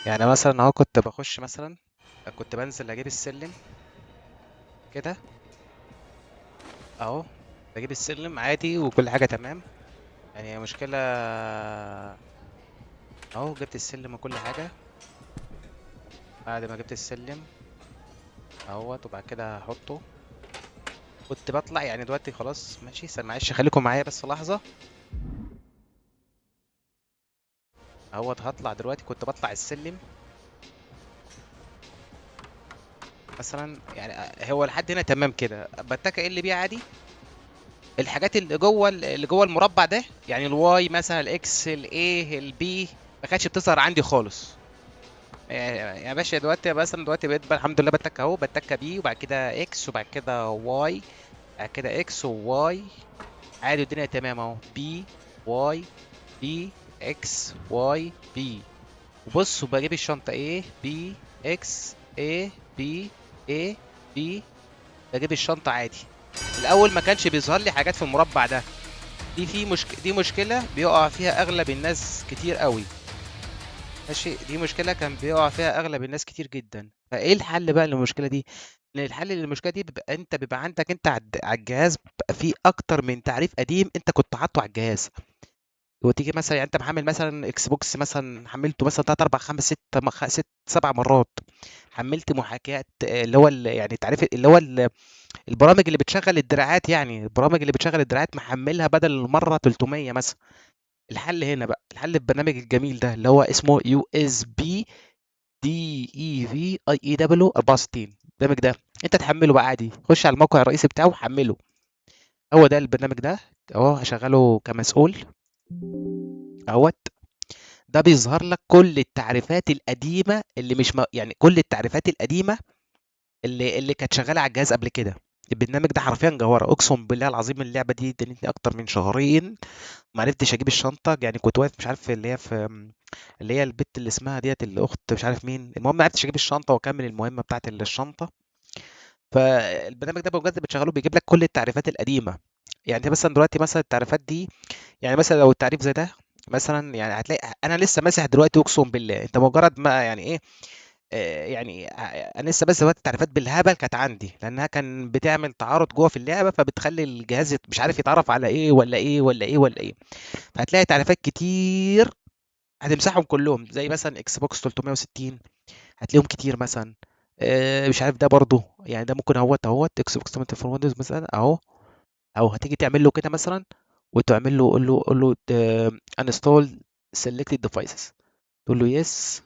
يعني مثلا اهو كنت بخش مثلا، كنت بنزل اجيب السلم كده اهو، بجيب السلم عادي وكل حاجة تمام. يعني مشكلة اهو، جبت السلم وكل حاجة. بعد ما جبت السلم اهوت وبعد كده هحطه، كنت بطلع يعني دلوقتي خلاص ماشي. معلش خليكم معايا بس لحظة اهوت. هطلع دلوقتي، كنت بطلع السلم مثلا يعني هو لحد هنا تمام كده، بتكا اللي بيه عادي. الحاجات اللي جوه المربع ده، يعني الواي مثلا، الاكس، الاي، البي، ما كانتش بتظهر عندي خالص. يا باشا دلوقتي مثلا، دلوقتي بقيت الحمد لله بتك اهو، بتك بي وبعد كده اكس وبعد كده واي، بعد كده اكس وواي عادي، والدنيا تمام اهو. بي، واي، بي، اكس، واي، بي. وبص، وبجيب الشنطة ايه، بي، اكس، ايه، بي، ايه، بي. بجيب الشنطة عادي. الاول ما كانش بيظهر لي حاجات في المربع ده. دي مشكلة بيقع فيها اغلب الناس كتير قوي. ماشي، دي مشكلة كان بيقع فيها اغلب الناس كتير جدا. فايه الحل بقى للمشكلة دي؟ ان الحل للمشكلة دي بيبقى انت بيبقى عندك انت على الجهاز بيبقى فيه اكتر من تعريف قديم انت كنت حاطه على الجهاز. وتيجي مثلا يعني انت محمل مثلا اكس بوكس، مثلا حملته مثلا 3 4 5 6 7 مرات. حملت محاكاة اللي هو يعني تعريف اللي هو البرامج اللي بتشغل الدراعات، يعني البرامج اللي بتشغل الدراعات محملها بدل المرة 300 مثلا. الحل هنا بقى، الحل البرنامج الجميل ده اللي هو اسمه يو اس بي دي اي في اي اي دبليو 64. البرنامج ده انت تحمله بقى عادي، خش على الموقع الرئيسي بتاعه وحمله. هو ده البرنامج ده اهو، هشغله كمسؤول اهوت. ده بيظهر لك كل التعريفات القديمة اللي مش يعني كل التعريفات القديمة اللي كانت شغالة على الجهاز قبل كده. البرنامج ده حرفيا جوهرة، اقسم بالله العظيم. اللعبة دي ادتني اكتر من شهرين ما عرفتش اجيب الشنطة. يعني كنت واقف مش عارف اللي هي في اللي هي البت اللي اسمها ديت الاخت مش عارف مين، المهم ما عرفتش اجيب الشنطة واكمل المهمة بتاعت الشنطة. فالبرنامج ده بجد بتشغله بيجيب لك كل التعريفات القديمة. يعني انت مثلا دلوقتي مثلا التعريفات دي، يعني مثلا لو التعريف زي ده مثلا، يعني هتلاقي انا لسه ماسح دلوقتي اقسم بالله. انت مجرد ما يعني ايه، يعني انا لسه بس دلوقتي التعريفات بالهبل كانت عندي لانها كان بتعمل تعارض جوه في اللعبه، فبتخلي الجهاز مش عارف يتعرف على ايه ولا ايه ولا ايه ولا ايه. فهتلاقي تعريفات كتير هتمسحهم كلهم، زي مثلا اكس بوكس 360 هتلاقيهم كتير مثلا. مش عارف ده برضو، يعني ده ممكن اهوت اكس بوكس 24 ويندوز مثلا اهو. او هتيجي تعمل له كده مثلا، وتعمل له قول له انستول سيلكتد ديفايسز، تقول له يس.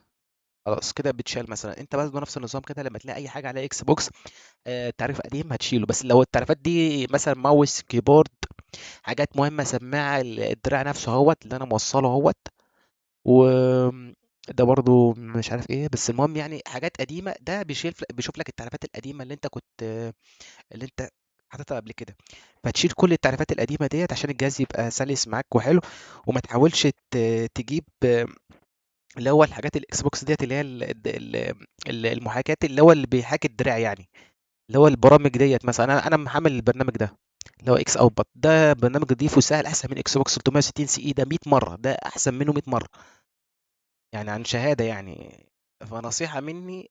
خلاص كده بتشال. مثلا انت برضه نفس النظام كده، لما تلاقي اي حاجه على اكس بوكس تعريف قديم هتشيله. بس لو التعريفات دي مثلا ماوس، كيبورد، حاجات مهمه، سماعه، الدراع نفسه اهوت اللي انا موصله اهوت، و ده برضو مش عارف ايه. بس المهم يعني حاجات قديمه، ده بيشوف لك التعريفات القديمه اللي انت كنت اللي انت حاططها قبل كده. فتشيل كل التعريفات القديمه ديت عشان الجهاز يبقى سلس معاك وحلو. وما تحاولش تجيب اللي هو الحاجات الاكس بوكس ديت اللي هي المحاكاة اللي هو اللي بيحاكي الدراع يعني. اللي هو البرامج ديت مثلا، انا محمل البرنامج ده اللي هو اكس اوتبوت. ده برنامج نضيف وسهل، احسن من اكس بوكس 360 سي اي ده 100 مره، ده احسن منه 100 مره، يعني عن شهاده يعني. فنصيحه مني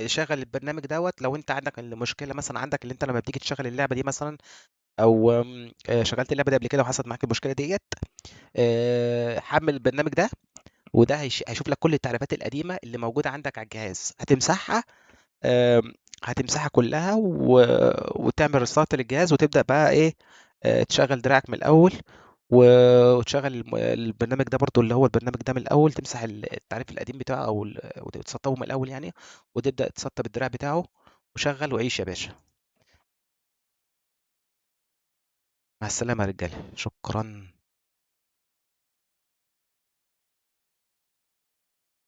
شغل البرنامج دوت. لو انت عندك المشكله مثلا، عندك اللي انت لما بتيجي تشغل اللعبه دي مثلا، او شغلت اللعبه دي قبل كده وحصلت معاك المشكله ديت، حمل البرنامج ده. وده هيشوف لك كل التعريفات القديمة اللي موجودة عندك على الجهاز، هتمسحها. آم، هتمسحها كلها وتعمل ريستارت للجهاز، وتبدأ بقى ايه، تشغل دراعك من الأول، وتشغل البرنامج ده برضو اللي هو البرنامج ده من الأول. تمسح التعريف القديم بتاعه أو وتسطبه من الأول يعني، وتبدأ تسطب الدراع بتاعه، وشغل وعيش يا باشا. مع السلامة يا رجالة، شكرا.